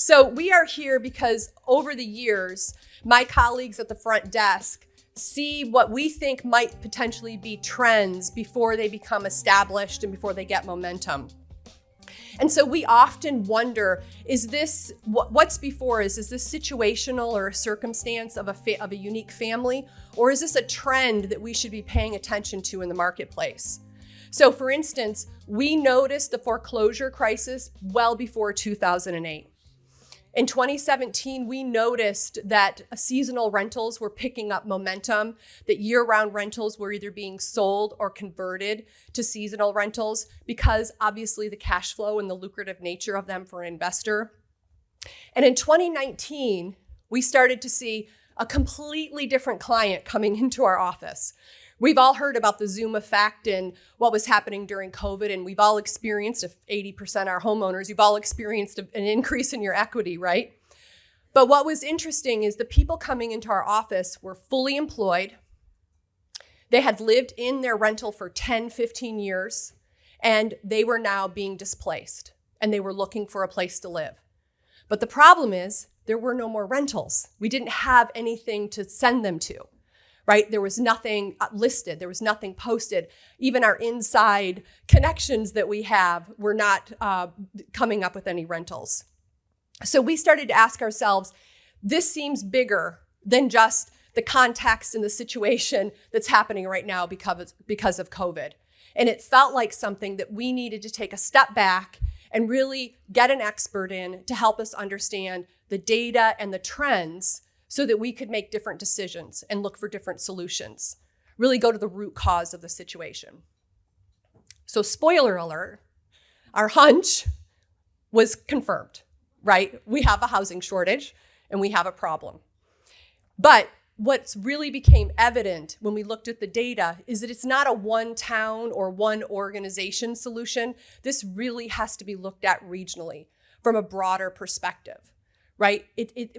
So we are here because over the years, my colleagues at the front desk see what we think might potentially be trends before they become established and before they get momentum. And so we often wonder, is this, what's before us? Is this situational or a circumstance of a unique family? Or is this a trend that we should be paying attention to in the marketplace? So for instance, we noticed the foreclosure crisis well before 2008. In 2017, we noticed that seasonal rentals were picking up momentum, that year-round rentals were either being sold or converted to seasonal rentals because obviously the cash flow and the lucrative nature of them for an investor. And in 2019, we started to see a completely different client coming into our office. We've all heard about the Zoom effect and what was happening during COVID, and we've all experienced, if 80% are homeowners, you've all experienced an increase in your equity, right? But what was interesting is the people coming into our office were fully employed. They had lived in their rental for 10, 15 years, and they were now being displaced, and they were looking for a place to live. But the problem is there were no more rentals. We didn't have anything to send them to. Right? There was nothing listed. There was nothing posted. Even our inside connections that we have were not coming up with any rentals. So we started to ask ourselves, this seems bigger than just the context and the situation that's happening right now because of COVID. And it felt like something that we needed to take a step back and really get an expert in to help us understand the data and the trends so that we could make different decisions and look for different solutions, really go to the root cause of the situation. So spoiler alert, our hunch was confirmed, right? We have a housing shortage and we have a problem. But what's really became evident when we looked at the data is that it's not a one town or one organization solution. This really has to be looked at regionally from a broader perspective. Right?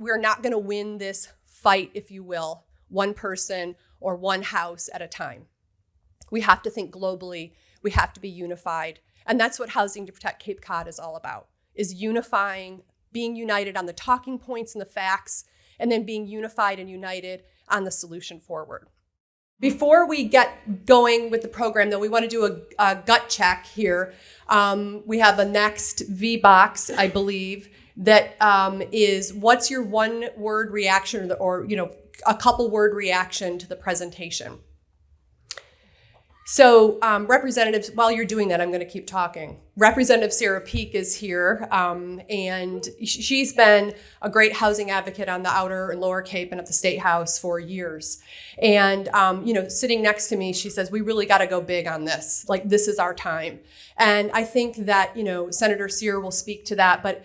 We're not going to win this fight, if you will, one person or one house at a time. We have to think globally. We have to be unified. And that's what Housing to Protect Cape Cod is all about, is unifying, being united on the talking points and the facts, and then being unified and united on the solution forward. Before we get going with the program, though, we want to do a gut check here. We have a next V box, I believe, that is, what's your one word reaction or a couple word reaction to the presentation? So representatives, while you're doing that, I'm going to keep talking. Representative Sarah Peak is here, and she's been a great housing advocate on the Outer and Lower Cape and at the State House for years. And sitting next to me, she says, we really got to go big on this. Like, this is our time. And I think that, Senator Sear will speak to that, but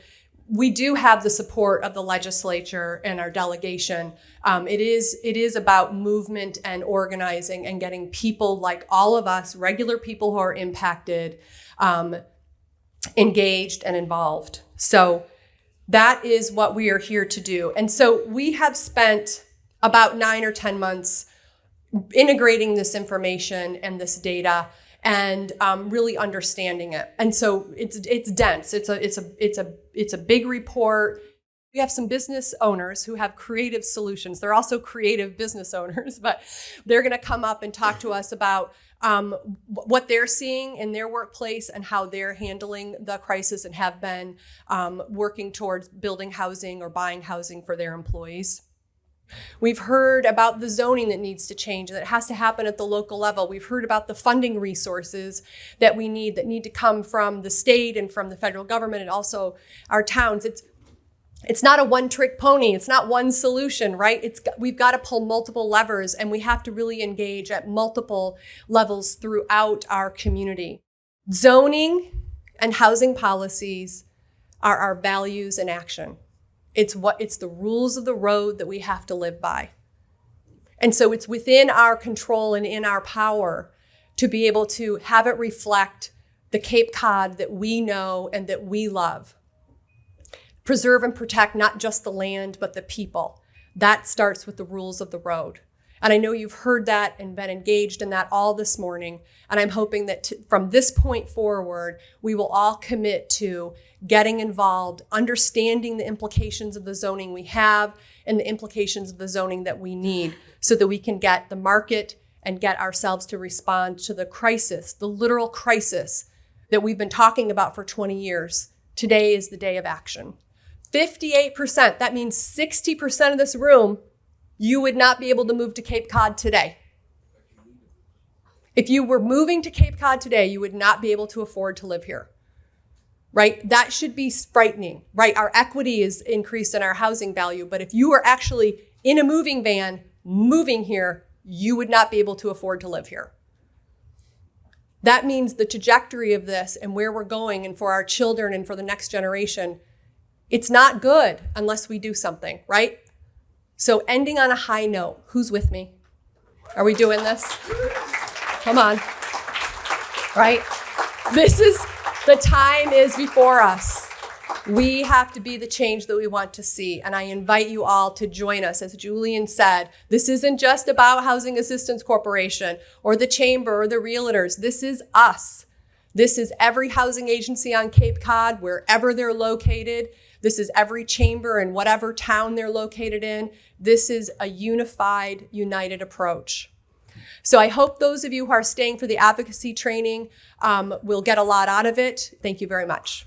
we do have the support of the legislature and our delegation. It is about movement and organizing and getting people like all of us, regular people who are impacted, engaged and involved. So that is what we are here to do. And so we have spent about 9 or 10 months integrating this information and this data and really understanding it. And so it's dense. It's a big report. We have some business owners who have creative solutions. They're also creative business owners, but they're going to come up and talk to us about what they're seeing in their workplace and how they're handling the crisis and have been working towards building housing or buying housing for their employees. We've heard about the zoning that needs to change, that has to happen at the local level. We've heard about the funding resources that need to come from the state and from the federal government and also our towns. It's not a one-trick pony. It's not one solution, right? We've got to pull multiple levers, and we have to really engage at multiple levels throughout our community. Zoning and housing policies are our values in action. It's the rules of the road that we have to live by. And so it's within our control and in our power to be able to have it reflect the Cape Cod that we know and that we love. Preserve and protect not just the land, but the people. That starts with the rules of the road. And I know you've heard that and been engaged in that all this morning. And I'm hoping that from this point forward, we will all commit to getting involved, understanding the implications of the zoning we have and the implications of the zoning that we need so that we can get the market and get ourselves to respond to the crisis, the literal crisis that we've been talking about for 20 years. Today is the day of action. 58%, that means 60% of this room, you would not be able to move to Cape Cod today. If you were moving to Cape Cod today, you would not be able to afford to live here, right? That should be frightening, right? Our equity is increased in our housing value, but if you were actually in a moving van moving here, you would not be able to afford to live here. That means the trajectory of this and where we're going and for our children and for the next generation, it's not good unless we do something, right? So ending on a high note, who's with me? Are we doing this? Come on, right? The time is before us. We have to be the change that we want to see. And I invite you all to join us. As Julian said, this isn't just about Housing Assistance Corporation or the Chamber or the Realtors. This is us. This is every housing agency on Cape Cod, wherever they're located. This is every chamber in whatever town they're located in. This is a unified, united approach. So I hope those of you who are staying for the advocacy training will get a lot out of it. Thank you very much.